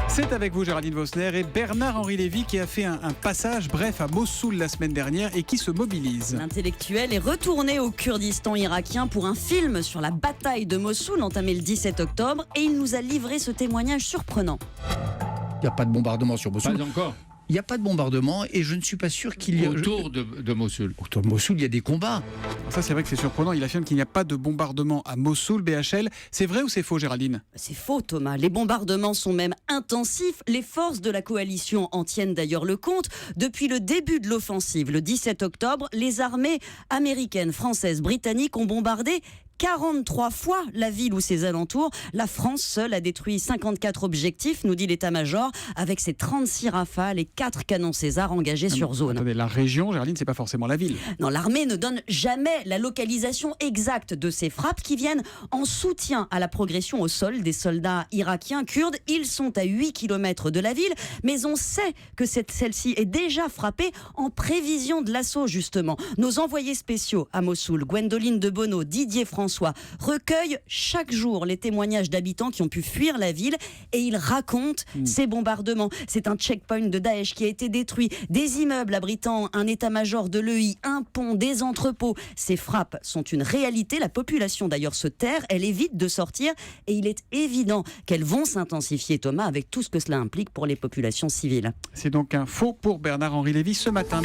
C'est avec vous Géraldine Vosner et Bernard-Henri Lévy qui a fait un passage bref à Mossoul la semaine dernière et qui se mobilise. L'intellectuel est retourné au Kurdistan irakien pour un film sur la bataille de Mossoul entamé le 17 octobre et il nous a livré ce témoignage surprenant. Il n'y a pas de bombardement sur Mossoul. Pas encore. Il n'y a pas de bombardement et je ne suis pas sûr qu'il y ait... Autour de Mossoul. Autour de Mossoul, il y a des combats. Ça c'est vrai que c'est surprenant, il affirme qu'il n'y a pas de bombardement à Mossoul, BHL. C'est vrai ou c'est faux Géraldine ? C'est faux Thomas, les bombardements sont même intensifs. Les forces de la coalition en tiennent d'ailleurs le compte. Depuis le début de l'offensive, le 17 octobre, les armées américaines, françaises, britanniques ont bombardé 43 fois la ville ou ses alentours. La France seule a détruit 54 objectifs, nous dit l'état-major, avec ses 36 rafales et 4 canons César engagés sur zone. Attendez, la région, Géraldine, c'est pas forcément la ville. Non, l'armée ne donne jamais la localisation exacte de ces frappes qui viennent en soutien à la progression au sol des soldats irakiens kurdes. Ils sont à 8 km de la ville, mais on sait que celle-ci est déjà frappée en prévision de l'assaut, justement. Nos envoyés spéciaux à Mossoul, Gwendoline de Bono, Didier François, recueillent chaque jour les témoignages d'habitants qui ont pu fuir la ville et ils racontent ces bombardements. C'est un checkpoint de Daesh qui a été détruit, des immeubles abritant un état-major de l'EI, un pont, des entrepôts. Ces frappes sont une réalité. La population d'ailleurs se terre, elle évite de sortir et il est évident qu'elles vont s'intensifier, Thomas, avec tout ce que cela implique pour les populations civiles. C'est donc un faux pour Bernard-Henri Lévy ce matin.